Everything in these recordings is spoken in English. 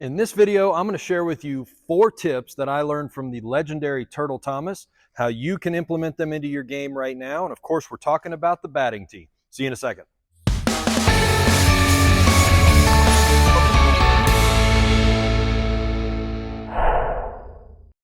In this video, I'm going to share with you 4 tips that I learned from the legendary Turtle Thomas, how you can implement them into your game right now. And of course, we're talking about the batting tee. See you in a second.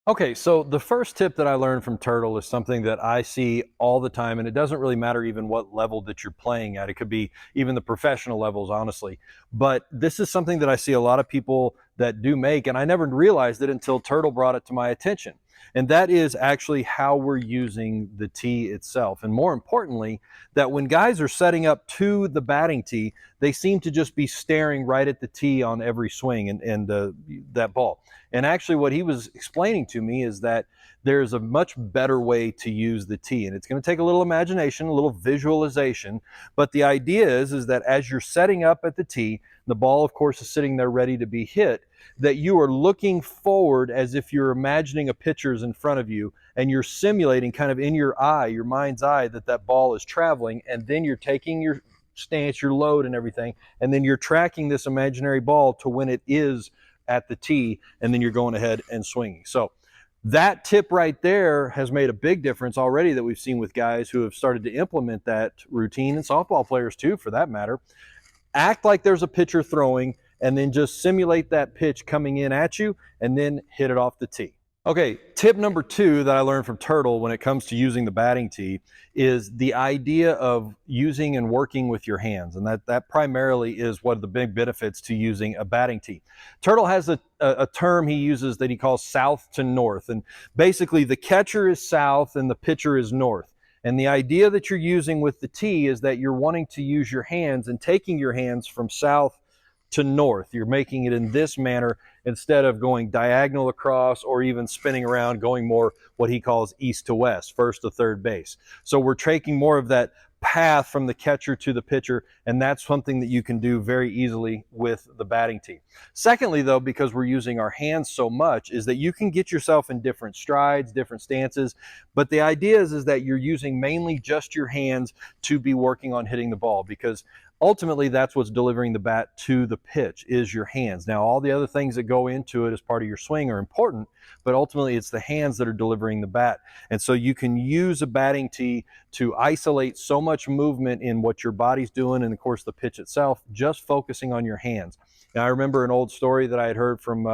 Okay, so the first tip that I learned from Turtle is something that I see all the time, and it doesn't really matter even what level that you're playing at. It could be even the professional levels, honestly. But this is something that I see a lot of people that do make, and I never realized it until Turtle brought it to my attention. And that is actually how we're using the tee itself. And more importantly, that when guys are setting up to the batting tee, they seem to just be staring right at the tee on every swing and that ball. And actually what he was explaining to me is that there's a much better way to use the tee. And it's going to take a little imagination, a little visualization. But the idea is that as you're setting up at the tee, the ball, of course, is sitting there ready to be hit, that you are looking forward as if you're imagining a pitcher's in front of you, and you're simulating kind of in your eye, your mind's eye, that that ball is traveling, and then you're taking your stance, your load and everything, and then you're tracking this imaginary ball to when it is at the tee, and then you're going ahead and swinging. So that tip right there has made a big difference already that we've seen with guys who have started to implement that routine, and softball players too, for that matter. Act like there's a pitcher throwing, and then just simulate that pitch coming in at you, and then hit it off the tee. Okay, tip number 2 that I learned from Turtle when it comes to using the batting tee is the idea of using and working with your hands. And that primarily is one of the big benefits to using a batting tee. Turtle has a term he uses that he calls south to north. And basically the catcher is south and the pitcher is north. And the idea that you're using with the tee is that you're wanting to use your hands and taking your hands from south to north. You're making it in this manner instead of going diagonal across or even spinning around, going more what he calls east to west, first to third base. So we're taking more of that path from the catcher to the pitcher, and that's something that you can do very easily with the batting tee. Secondly, though, because we're using our hands so much, is that you can get yourself in different strides, different stances, but the idea is that you're using mainly just your hands to be working on hitting the ball, because ultimately that's what's delivering the bat to the pitch is your hands. Now, all the other things that go into it as part of your swing are important, but ultimately it's the hands that are delivering the bat. And so you can use a batting tee to isolate so much movement in what your body's doing, and of course the pitch itself, just focusing on your hands. Now, I remember an old story that I had heard from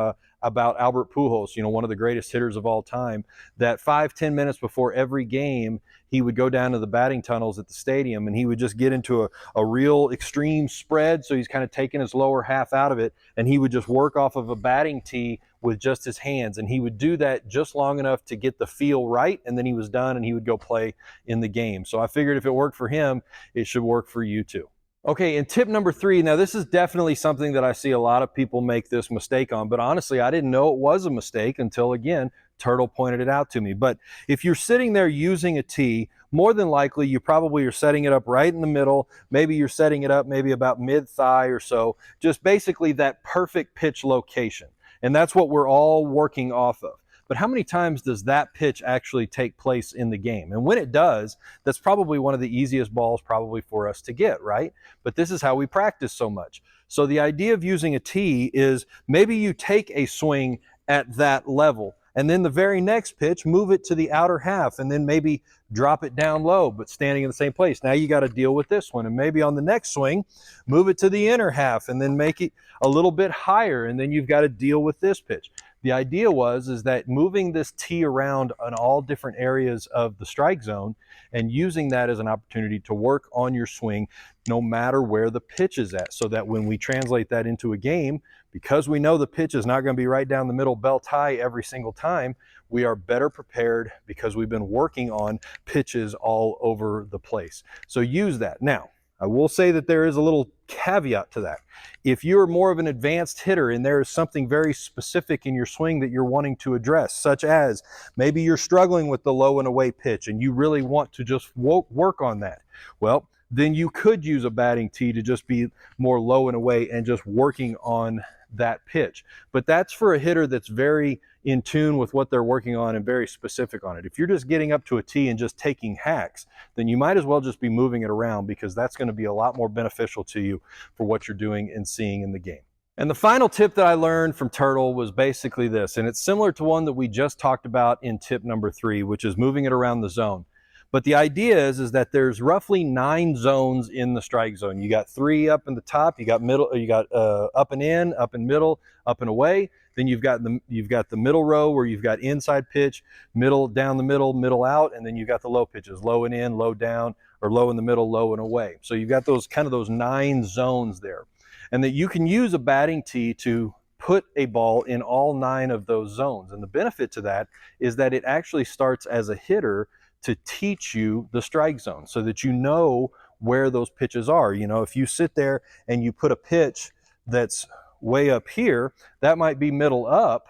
about Albert Pujols, one of the greatest hitters of all time, that 5-10 minutes before every game, he would go down to the batting tunnels at the stadium, and he would just get into a real extreme spread. So he's kind of taking his lower half out of it, and he would just work off of a batting tee with just his hands. And he would do that just long enough to get the feel right, and then he was done, and he would go play in the game. So I figured if it worked for him, it should work for you too. Okay, and tip number 3, now this is definitely something that I see a lot of people make this mistake on, but honestly, I didn't know it was a mistake until, again, Turtle pointed it out to me. But if you're sitting there using a tee, more than likely you probably are setting it up right in the middle. Maybe you're setting it up maybe about mid-thigh or so, just basically that perfect pitch location. And that's what we're all working off of. But how many times does that pitch actually take place in the game? And when it does, that's probably one of the easiest balls probably for us to get, right? But this is how we practice so much. So the idea of using a tee is maybe you take a swing at that level, and then the very next pitch, move it to the outer half, and then maybe drop it down low, but standing in the same place. Now you got to deal with this one. And maybe on the next swing, move it to the inner half, and then make it a little bit higher, and then you've got to deal with this pitch. The idea is that moving this tee around on all different areas of the strike zone and using that as an opportunity to work on your swing no matter where the pitch is at, so that when we translate that into a game, because we know the pitch is not going to be right down the middle belt high every single time, we are better prepared because we've been working on pitches all over the place. So use that. Now, I will say that there is a little caveat to that. If you're more of an advanced hitter and there is something very specific in your swing that you're wanting to address, such as maybe you're struggling with the low and away pitch and you really want to just work on that, well, then you could use a batting tee to just be more low and away and just working on that pitch. But that's for a hitter that's very in tune with what they're working on and very specific on it. If you're just getting up to a tee and just taking hacks, then you might as well just be moving it around, because that's going to be a lot more beneficial to you for what you're doing and seeing in the game. And the final tip that I learned from Turtle was basically this, and it's similar to one that we just talked about in tip number 3, which is moving it around the zone. But the idea is that there's roughly 9 zones in the strike zone. You got 3 up in the top, you got middle, you got up and in, up and middle, up and away. Then you've got the middle row where you've got inside pitch, middle down the middle, middle out, and then you've got the low pitches, low and in, low down, or low in the middle, low and away. So you've got those kind of those 9 zones there. And that you can use a batting tee to put a ball in all 9 of those zones. And the benefit to that is that it actually starts as a hitter to teach you the strike zone so that you know where those pitches are. You know, if you sit there and you put a pitch that's way up here, that might be middle up,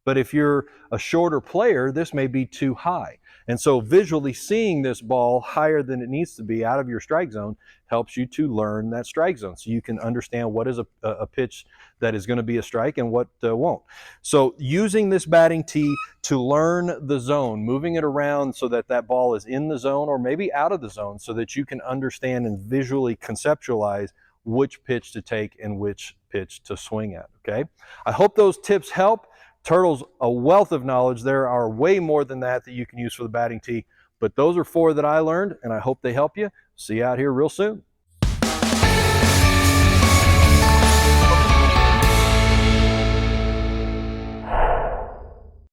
but if you're a shorter player, this may be too high. And so visually seeing this ball higher than it needs to be out of your strike zone helps you to learn that strike zone. So you can understand what is a pitch that is going to be a strike and what won't. So using this batting tee to learn the zone, moving it around so that that ball is in the zone or maybe out of the zone so that you can understand and visually conceptualize which pitch to take and which pitch to swing at, okay? I hope those tips help. Turtle's a wealth of knowledge. There are way more than that you can use for the batting tee, but those are 4 that I learned, and I hope they help you. See you out here real soon.